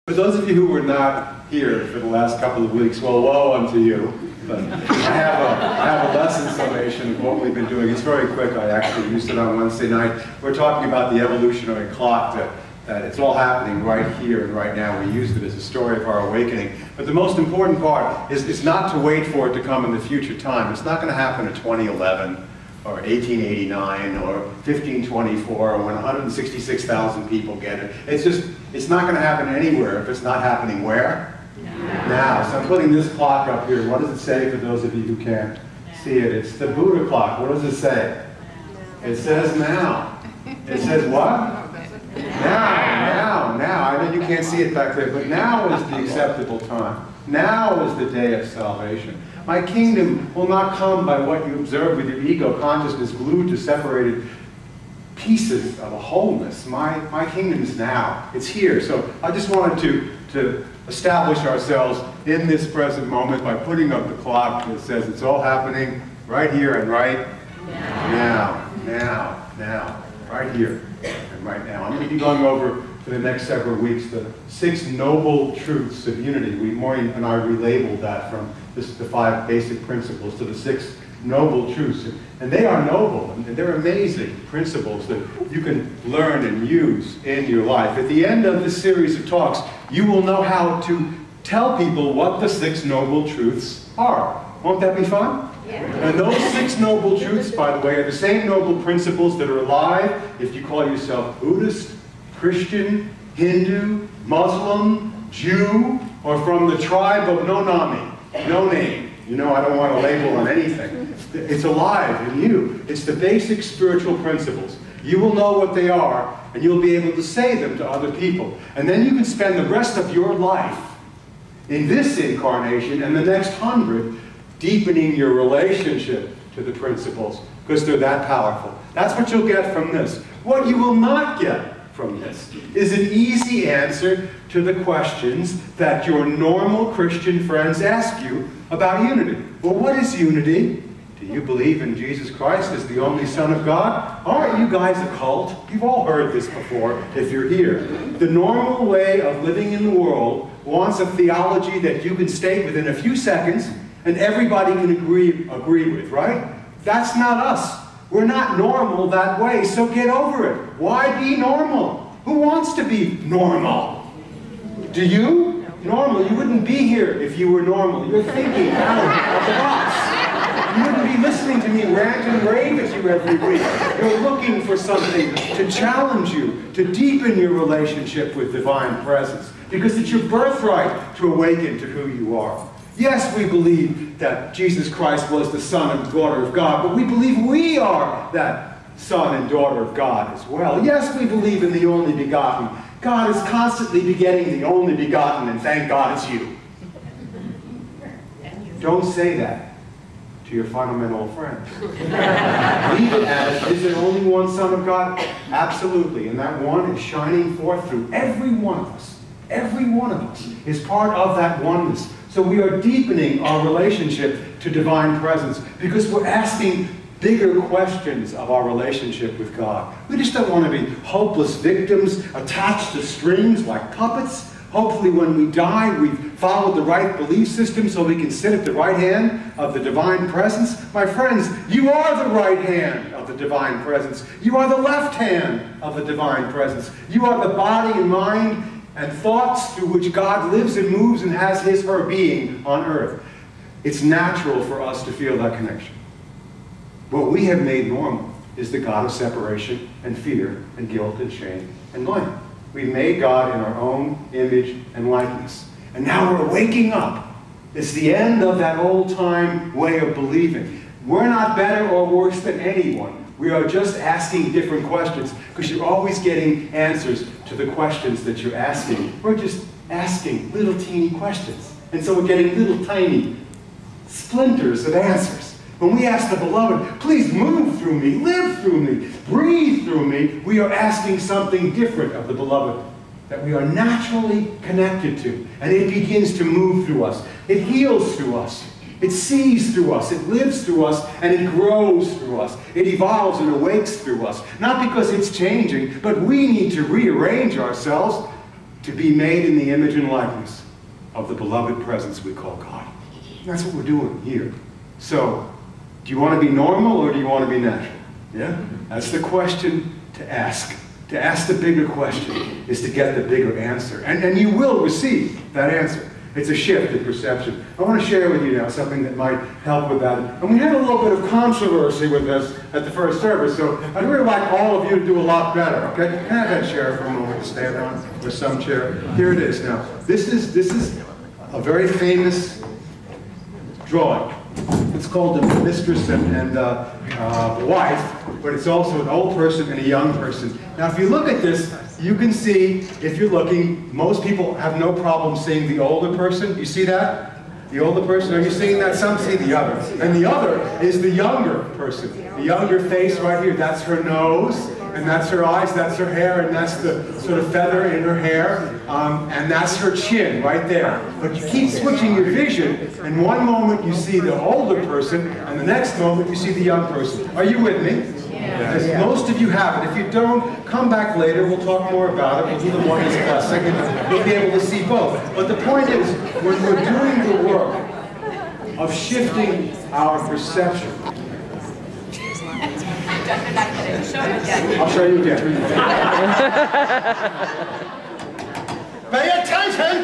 For those of you who were not here for the last couple of weeks, well, woe unto you. But I have a lesson summation of what we've been doing. It's very quick. I actually used it on Wednesday night. We're talking about the evolutionary clock, that it's all happening right here and right now. We used it as a story of our awakening. But the most important part is not to wait for it to come in the future time. It's not going to happen in 2011 or 1889 or 1524 or when 166,000 people get it. It's not going to happen anywhere if it's not happening where? Now. So I'm putting this clock up here. What does it say for those of you who can't see it? It's the Buddha clock. What does it say? It says now. It says what? Now. I know you can't see it back there, but now is the acceptable time. Now is the day of salvation. My kingdom will not come by what you observe with your ego consciousness glued to separated pieces of a wholeness. My kingdom is now. It's here. So I just wanted to establish ourselves in this present moment by putting up the clock that says it's all happening right here and right now, right here and right now. I'm going to be going over for the next several weeks the 6 noble truths of unity. Maureen and I relabeled that from the 5 basic principles to the 6 noble truths. And they are noble, and they're amazing principles that you can learn and use in your life. At the end of this series of talks, you will know how to tell people what the 6 noble truths are. Won't that be fun? Yeah. And those 6 noble truths, by the way, are the same noble principles that are alive if you call yourself Buddhist, Christian, Hindu, Muslim, Jew, or from the tribe of no name. You know, I don't want to label on anything. It's alive in you. It's the basic spiritual principles. You will know what they are, and you'll be able to say them to other people. And then you can spend the rest of your life in this incarnation and the next 100 deepening your relationship to the principles, because they're that powerful. That's what you'll get from this. What you will not get from this is an easy answer to the questions that your normal Christian friends ask you about unity. Well, what is unity? Do you believe in Jesus Christ as the only Son of God? Aren't you guys a cult? You've all heard this before if you're here. The normal way of living in the world wants a theology that you can state within a few seconds and everybody can agree with, right? That's not us. We're not normal that way, so get over it. Why be normal? Who wants to be normal? Do you? Normal. You wouldn't be here if you were normal. You're thinking out of the box. You wouldn't be listening to me rant and rave at you every week. You're looking for something to challenge you, to deepen your relationship with divine presence, because it's your birthright to awaken to who you are. Yes, we believe that Jesus Christ was the Son and daughter of God, but we believe we are that Son and daughter of God as well. Yes, we believe in the only begotten. God is constantly begetting the only begotten, and thank God it's you. Don't say that to your fundamental friends. Leave it as, is there only one Son of God? Absolutely, and that one is shining forth through every one of us. Every one of us is part of that oneness. So we are deepening our relationship to divine presence because we're asking bigger questions of our relationship with God. We just don't want to be hopeless victims attached to strings like puppets. Hopefully when we die, we've followed the right belief system so we can sit at the right hand of the divine presence. My friends, you are the right hand of the divine presence. You are the left hand of the divine presence. You are the body and mind and thoughts through which God lives and moves and has his, her being on earth. It's natural for us to feel that connection. What we have made normal is the God of separation and fear and guilt and shame and blame. We've made God in our own image and likeness. And now we're waking up. It's the end of that old-time way of believing. We're not better or worse than anyone. We are just asking different questions because you're always getting answers to the questions that you're asking. We're just asking little teeny questions. And so we're getting little tiny splinters of answers. When we ask the beloved, please move through me, live through me, breathe through me, we are asking something different of the beloved that we are naturally connected to. And it begins to move through us. It heals through us. It sees through us, it lives through us, and it grows through us. It evolves and awakes through us. Not because it's changing, but we need to rearrange ourselves to be made in the image and likeness of the beloved presence we call God. And that's what we're doing here. So, do you want to be normal or do you want to be natural? Yeah? That's the question to ask. To ask the bigger question is to get the bigger answer. And you will receive that answer. It's a shift in perception. I want to share with you now something that might help with that. And we had a little bit of controversy with this at the first service, so I'd really like all of you to do a lot better, okay? Can I have that chair for a moment to stand on, or some chair? Here it is now. This is a very famous drawing. It's called The Mistress and the Wife, but it's also an old person and a young person. Now, if you look at this, you can see, if you're looking, most people have no problem seeing the older person. You see that? The older person, are you seeing that? Some see the other. And the other is the younger person. The younger face right here, that's her nose, and that's her eyes, that's her hair, and that's the sort of feather in her hair, and that's her chin right there. But you keep switching your vision, and one moment you see the older person, and the next moment you see the young person. Are you with me? Because most of you have it. If you don't, come back later. We'll talk more about it. We'll do the oneness blessing, and you'll be able to see both. But the point is, when we're doing the work of shifting our perception, I'll show you again. Pay attention!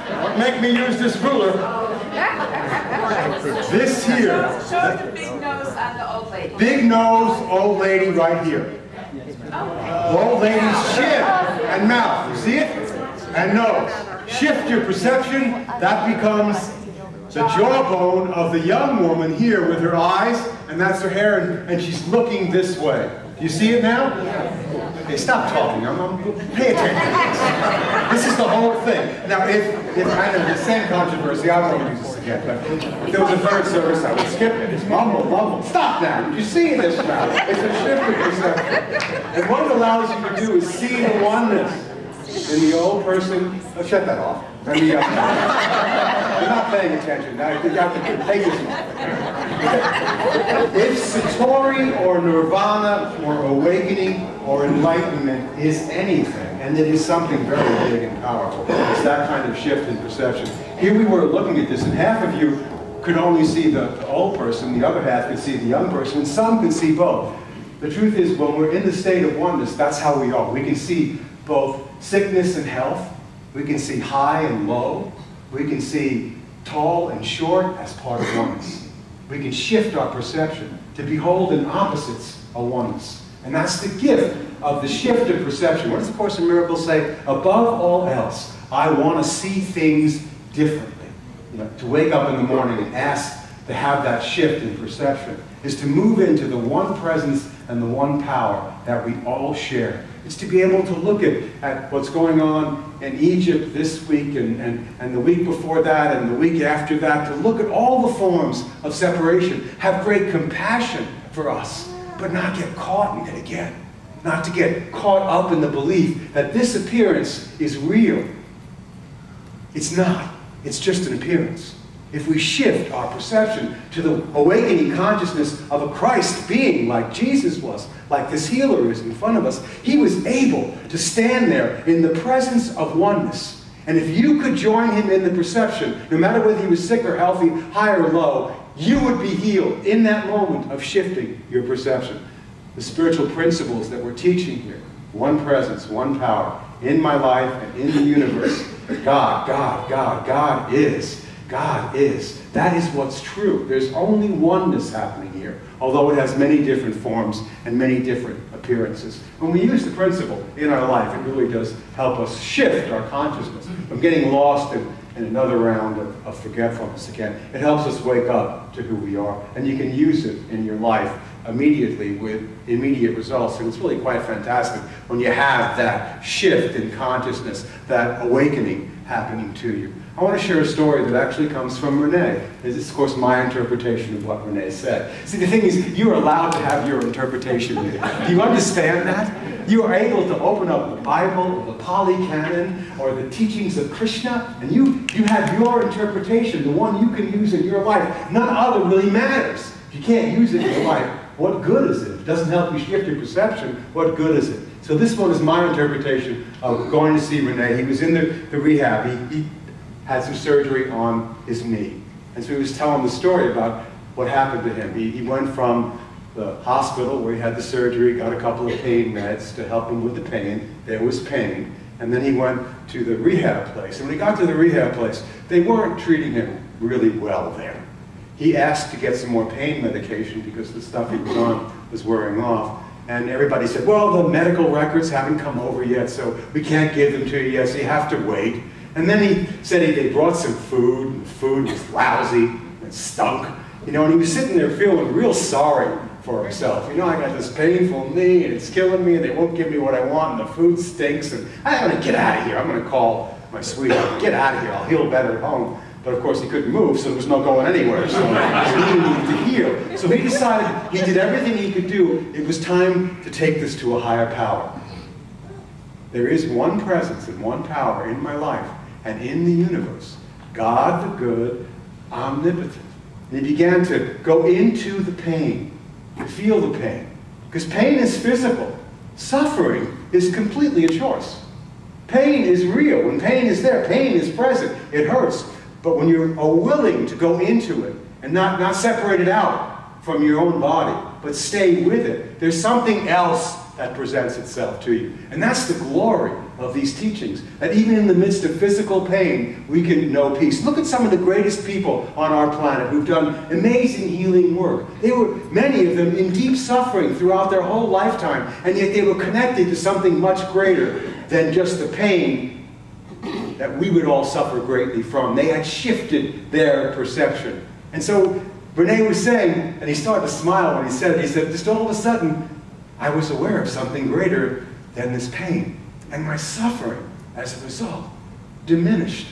Don't make me use this ruler. This here. Show the big nose and the old lady. Big nose, old lady right here. The old lady's chin and mouth. You see it? And nose. Shift your perception. That becomes the jawbone of the young woman here with her eyes, and that's her hair, and she's looking this way. You see it now? Okay, stop talking. Pay attention. This is the whole thing. Now, if I know the same controversy, I won't use this again, but if there was a third service, I would skip it. It's mumble, mumble. Stop now. You see this now. It's a shift of perception. And what it allows you to do is see the oneness in the old person. Oh, shut that off. And the young person. You're not paying attention. Now, you have to take this one. If Satori or Nirvana or awakening or enlightenment is anything, and it is something very big and powerful, it's that kind of shift in perception. Here we were looking at this, and half of you could only see the old person, the other half could see the young person, and some could see both. The truth is, when we're in the state of oneness, that's how we are. We can see both sickness and health. We can see high and low. We can see tall and short as part of oneness. We can shift our perception to behold in opposites a oneness. And that's the gift of the shift of perception. What does the Course in Miracles say? Above all else, I want to see things differently. You know, to wake up in the morning and ask to have that shift in perception is to move into the one presence and the one power that we all share. It's to be able to look at what's going on in Egypt this week and the week before that and the week after that, to look at all the forms of separation, have great compassion for us, but not get caught in it again. Not to get caught up in the belief that this appearance is real. It's not. It's just an appearance. If we shift our perception to the awakening consciousness of a Christ being like Jesus was, like this healer is in front of us, he was able to stand there in the presence of oneness. And if you could join him in the perception, no matter whether he was sick or healthy, high or low, you would be healed in that moment of shifting your perception. The spiritual principles that we're teaching here, one presence, one power, in my life and in the universe, God, God, God, God is. God is. That is what's true. There's only oneness happening here, although it has many different forms and many different appearances. When we use the principle in our life, it really does help us shift our consciousness from getting lost in another round of forgetfulness again. It helps us wake up to who we are, and you can use it in your life immediately with immediate results. And it's really quite fantastic when you have that shift in consciousness, that awakening happening to you. I want to share a story that actually comes from Renee. This is, of course, my interpretation of what Renee said. See, the thing is, you are allowed to have your interpretation. Do you understand that? You are able to open up the Bible, or the Pali Canon, or the teachings of Krishna, and you have your interpretation, the one you can use in your life. None other really matters. If you can't use it in your life, what good is it? doesn't help you shift your perception, what good is it? So this one is my interpretation of going to see Rene. He was in the rehab. He had some surgery on his knee. And so he was telling the story about what happened to him. He went from the hospital where he had the surgery, got a couple of pain meds to help him with the pain. There was pain. And then he went to the rehab place. And when he got to the rehab place, they weren't treating him really well there. He asked to get some more pain medication because the stuff he was on was wearing off. And everybody said, well, the medical records haven't come over yet, so we can't give them to you yet, so you have to wait. And then he said they brought some food, and the food was lousy and stunk. You know, and he was sitting there feeling real sorry for himself. You know, I got this painful knee, and it's killing me, and they won't give me what I want, and the food stinks, and I'm gonna get out of here. I'm gonna call my sweetheart, get out of here, I'll heal better at home. But of course he couldn't move, so there was no going anywhere. So he needed to heal. So he decided he did everything he could do. It was time to take this to a higher power. There is one presence and one power in my life and in the universe. God the good, omnipotent. And he began to go into the pain, to feel the pain. Because pain is physical. Suffering is completely a choice. Pain is real. When pain is there, pain is present. It hurts. But when you are willing to go into it and not separate it out from your own body, but stay with it, there's something else that presents itself to you. And that's the glory of these teachings, that even in the midst of physical pain, we can know peace. Look at some of the greatest people on our planet who've done amazing healing work. They were, many of them, in deep suffering throughout their whole lifetime, and yet they were connected to something much greater than just the pain that we would all suffer greatly from. They had shifted their perception. And so Rene was saying, and he started to smile when he said it, he said, just all of a sudden, I was aware of something greater than this pain. And my suffering, as a result, diminished.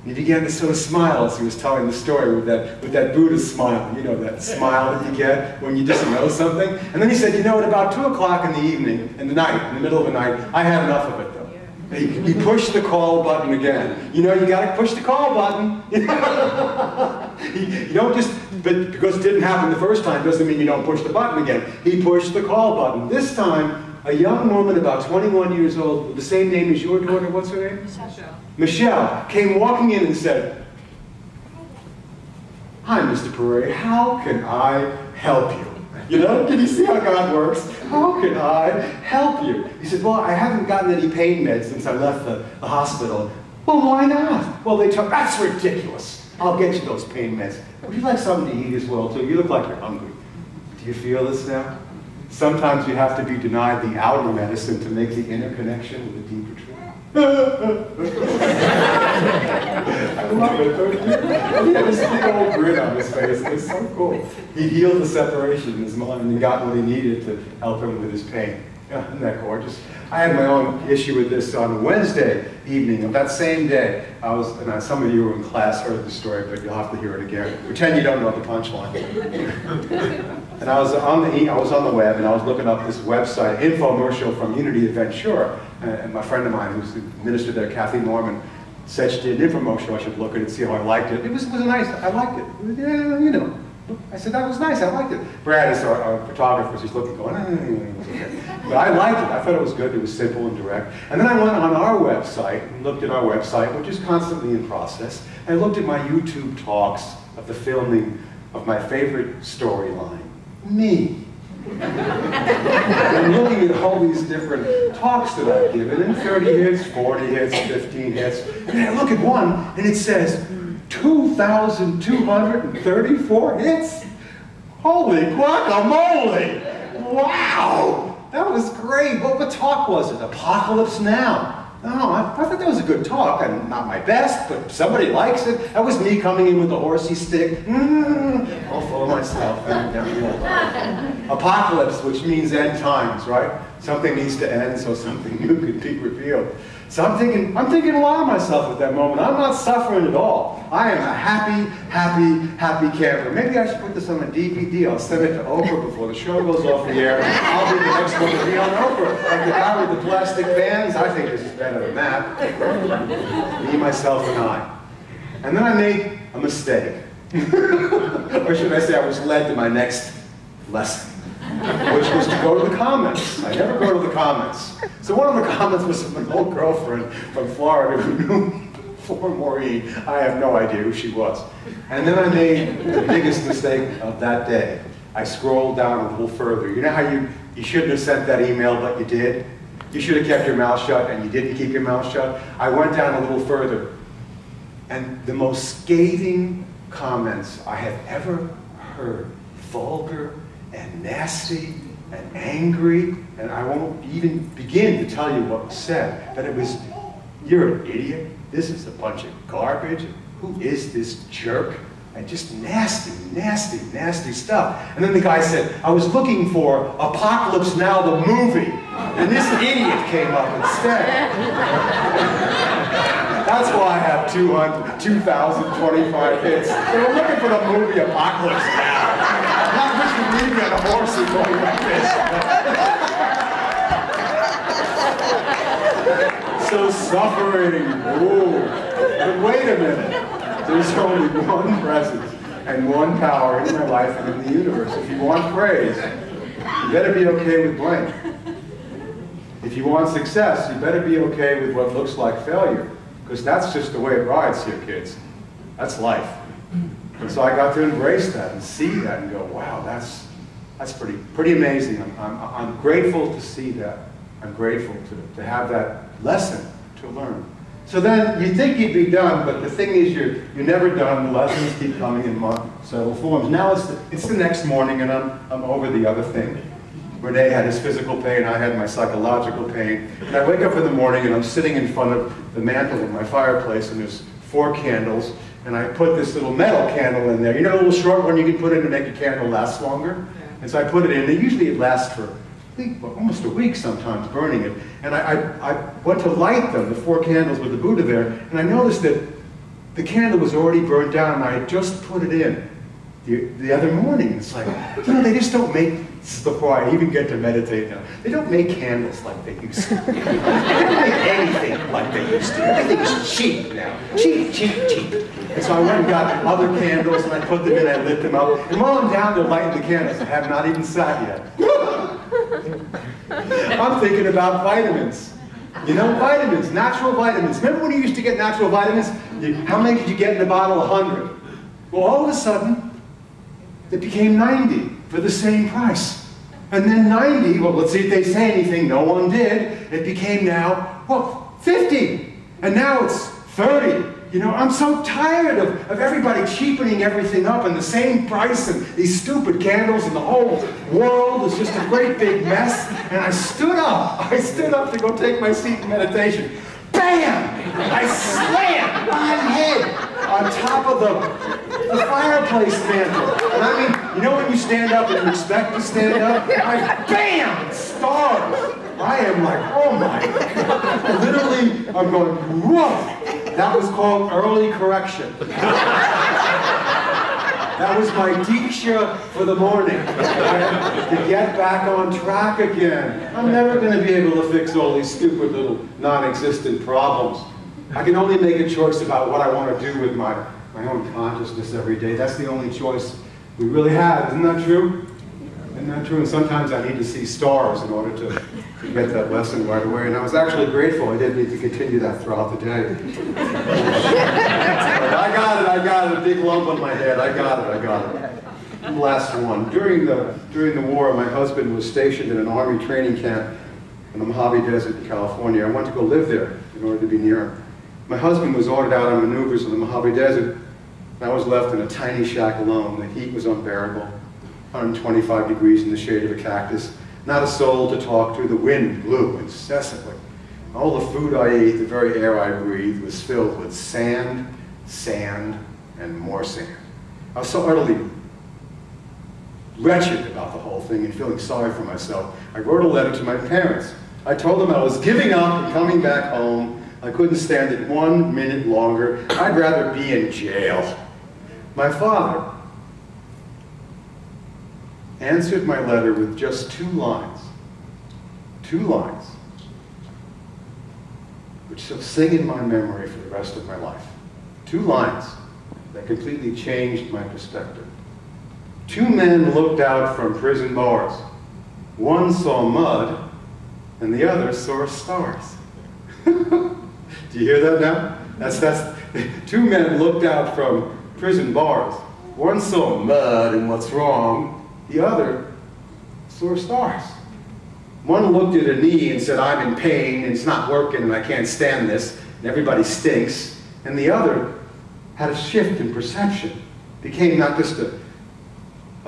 And he began to sort of smile as he was telling the story with that Buddha smile. You know, that smile that you get when you just know something. And then he said, you know, at about 2 o'clock in the evening, in the night, in the middle of the night, I had enough of it, though. He pushed the call button again. You know, you got to push the call button. You don't just, but because it didn't happen the first time doesn't mean you don't push the button again. He pushed the call button. This time, a young woman about 21 years old, with the same name as your daughter, what's her name? Michelle. Michelle came walking in and said, hi, Mr. Perret, how can I help you? You know, can you see how God works? How can I help you? He said, well, I haven't gotten any pain meds since I left the hospital. Well, why not? Well, they took, that's ridiculous. I'll get you those pain meds. Would you like something to eat as well, too? You look like you're hungry. Do you feel this now? Sometimes you have to be denied the outer medicine to make the inner connection with the deeper truth. I love it, don't you? He had this big old grin on his face. It was so cool. He healed the separation in his mind and got what he needed to help him with his pain. Yeah, isn't that gorgeous? I had my own issue with this on Wednesday evening of that same day. And some of you who were in class heard the story, but you'll have to hear it again. Pretend you don't know the punchline. And I was on the web, and I was looking up this website, infomercial from Unity of Ventura. And my friend of mine, who's the minister there, Kathy Norman, said she did an infomercial. I should look at it and see how I liked it. It was nice. I liked it. Yeah, you know. I said, that was nice. I liked it. Brad is our photographer. He's looking, going, okay. But I liked it. I thought it was good. It was simple and direct. And then I went on our website and looked at our website, which is constantly in process, and I looked at my YouTube talks of the filming of my favorite storyline, me. I'm looking at all these different talks that I've given, and 30 hits, 40 hits, 15 hits, and I look at one, and it says, 2,234 hits? Holy guacamole! Wow! That was great. What talk was it? Apocalypse Now. No, I thought that was a good talk. And not my best, but somebody likes it. That was me coming in with a horsey stick. All full of myself. Apocalypse, which means end times, right? Something needs to end so something new can be revealed. So I'm thinking a lot of myself at that moment. I'm not suffering at all. I am a happy, happy, happy camper. Maybe I should put this on a DVD. I'll send it to Oprah before the show goes off the air. I'll be the next one to be on Oprah. Like the guy with the plastic vans. I think this is better than that. Me, myself, and I. And then I made a mistake. Or should I say I was led to my next lesson. which was to go to the comments. I never go to the comments. So one of the comments was from an old girlfriend from Florida who knew me before Maureen. I have no idea who she was. And then I made the biggest mistake of that day. I scrolled down a little further. You know how you shouldn't have sent that email, but you did? You should have kept your mouth shut, and you didn't keep your mouth shut. I went down a little further, and the most scathing comments I have ever heard, vulgar and nasty and angry, and I won't even begin to tell you what was said, but it was, "You're an idiot, this is a bunch of garbage, who is this jerk?" And just nasty, nasty, nasty stuff. And then the guy said, "I was looking for Apocalypse Now the movie, and this idiot came up instead." That's why I have 2,025 hits. They were looking for the movie Apocalypse Now. Not Mr. Levy on a horse and going like this. So suffering. Ooh. But wait a minute. There's only one presence and one power in my life and in the universe. If you want praise, you better be okay with blame. If you want success, you better be okay with what looks like failure. Because that's just the way it rides here, kids. That's life. And so I got to embrace that and see that and go, wow, that's pretty amazing. I'm grateful to see that. I'm grateful to have that lesson to learn. So then you think you'd be done, but the thing is you're never done. The lessons keep coming in several forms. Now it's the next morning and I'm over the other thing. Renee had his physical pain, I had my psychological pain. And I wake up in the morning and I'm sitting in front of the mantle of my fireplace and there's 4 candles and I put this little metal candle in there. You know, a little short one you can put in to make a candle last longer? And so I put it in, and usually it lasts for almost a week sometimes, burning it. And I went to light them, the 4 candles with the Buddha there, and I noticed that the candle was already burned down and I had just put it in the other morning. It's like, you know, they just don't make, this is before I even get to meditate now, they don't make candles like they used to. They don't make anything like they used to. Everything is cheap now. Cheap, cheap, cheap. And so I went and got other candles and I put them in, I lit them up. And while I'm down there lighting the candles, I have not even sat yet. I'm thinking about vitamins. You know, vitamins, natural vitamins. Remember when you used to get natural vitamins? How many did you get in a bottle? 100. Well, all of a sudden, it became 90 for the same price. And then 90, well, let's see if they say anything. No one did. It became now, well, 50. And now it's 30. You know, I'm so tired of everybody cheapening everything up and the same price and these stupid candles and the whole world is just a great big mess. And I stood up. I stood up to go take my seat in meditation. Bam! I slammed my head on top of the fireplace mantle. And I mean, you know when you stand up and you expect to stand up? Bam! It stars. I am like, oh my God. Literally, I'm going, whoa. That was called early correction. That was my diksha for the morning. To get back on track again. I'm never going to be able to fix all these stupid little non-existent problems. I can only make a choice about what I want to do with my own consciousness every day. That's the only choice we really have. Isn't that true? Isn't that true? And sometimes I need to see stars in order to get that lesson right away. And I was actually grateful I didn't need to continue that throughout the day. I got it, a big lump on my head. I got it. Last one. During the war, my husband was stationed in an army training camp in the Mojave Desert in California. I went to go live there in order to be near him. My husband was ordered out on maneuvers in the Mojave Desert. I was left in a tiny shack alone. The heat was unbearable. 125 degrees in the shade of a cactus. Not a soul to talk to. The wind blew incessantly. All the food I ate, the very air I breathed, was filled with sand, sand, and more sand. I was so utterly wretched about the whole thing and feeling sorry for myself. I wrote a letter to my parents. I told them I was giving up and coming back home. I couldn't stand it 1 minute longer. I'd rather be in jail. My father answered my letter with just 2 lines. 2 lines, which shall sing in my memory for the rest of my life. 2 lines that completely changed my perspective. 2 men looked out from prison bars One saw mud, and the other saw stars. Do you hear that now? That's two men looked out from prison bars. One saw mud and what's wrong. The other saw stars. One looked at a knee and said, I'm in pain, and it's not working, and I can't stand this, and everybody stinks. And the other had a shift in perception. Became not just a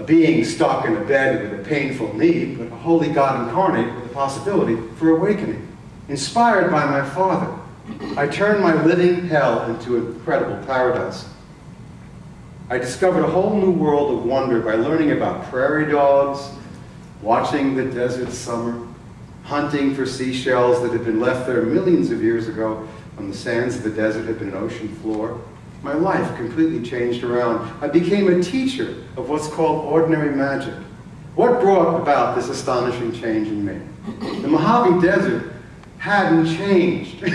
being stuck in a bed with a painful knee, but a holy God incarnate with a possibility for awakening. Inspired by my Father, I turned my living hell into an incredible paradise. I discovered a whole new world of wonder by learning about prairie dogs, watching the desert summer, hunting for seashells that had been left there millions of years ago when the sands of the desert had been an ocean floor. My life completely changed around. I became a teacher of what's called ordinary magic. What brought about this astonishing change in me? The Mojave Desert hadn't changed. But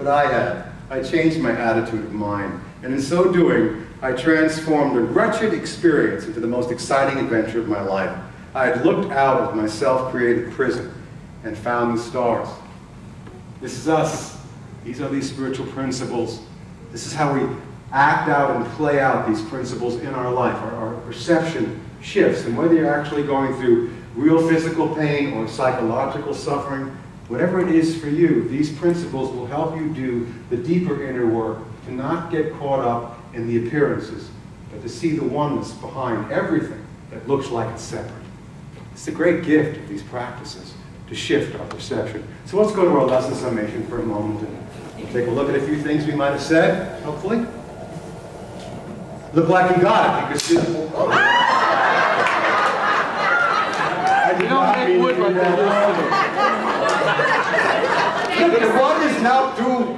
I had. I changed my attitude of mind, and in so doing, I transformed a wretched experience into the most exciting adventure of my life. I had looked out of my self-created prison and found the stars. This is us. These are these spiritual principles. This is how we act out and play out these principles in our life. Our perception shifts, and whether you're actually going through real physical pain or psychological suffering, whatever it is for you, these principles will help you do the deeper inner work, to not get caught up in the appearances, but to see the oneness behind everything that looks like it's separate. It's the great gift of these practices, to shift our perception. So let's go to our lesson summation for a moment and take a look at a few things we might have said, hopefully. Look like you got it, because I did not mean to do that. The one is now through.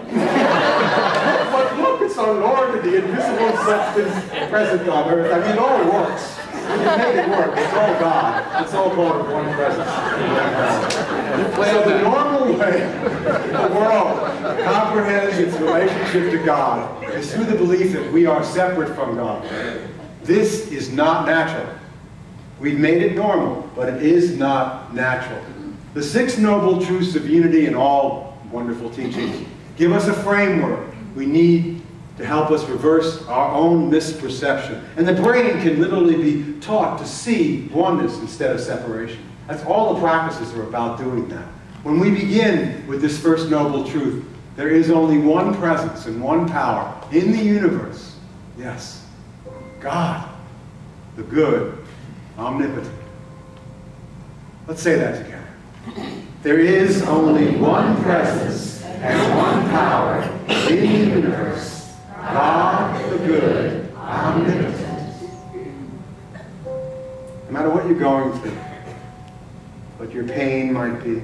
But look, it's our Lord, the invisible substance present on earth. I mean, it all works. When you make it work, it's all God. It's all part of one presence. So the normal way the world comprehends its relationship to God is through the belief that we are separate from God. This is not natural. We've made it normal, but it is not natural. The six noble truths of unity and all wonderful teachings give us a framework we need to help us reverse our own misperception. And the brain can literally be taught to see oneness instead of separation. That's all the practices are about, doing that. When we begin with this first noble truth, there is only one presence and one power in the universe. Yes, God, the good, omnipotent. Let's say that together. There is only one presence and one power in the universe. God, the good, omnipotent. No matter what you're going through, what your pain might be,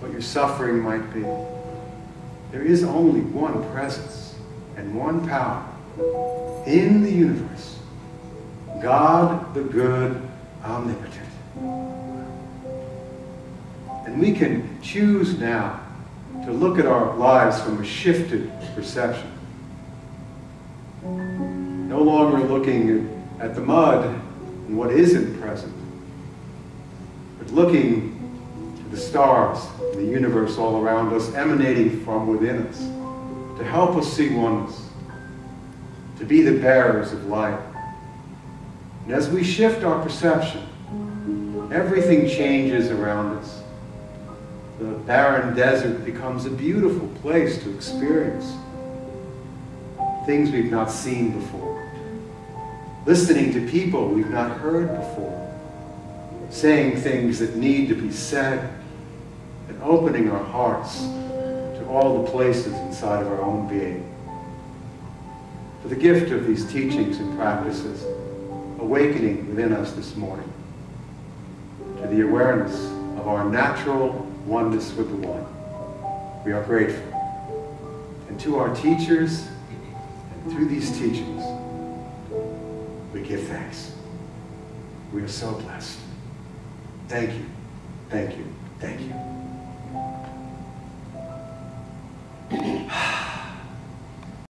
what your suffering might be, there is only one presence and one power in the universe. God, the good, omnipotent. And we can choose now to look at our lives from a shifted perception. No longer looking at the mud and what isn't present, but looking to the stars, the universe all around us, emanating from within us, to help us see oneness, to be the bearers of light. And as we shift our perception, everything changes around us. The barren desert becomes a beautiful place to experience things we've not seen before, listening to people we've not heard before, saying things that need to be said, and opening our hearts to all the places inside of our own being. For the gift of these teachings and practices awakening within us this morning, to the awareness of our natural oneness with the One, we are grateful. And to our teachers, and through these teachings, we give thanks. We are so blessed. Thank you, thank you, thank you.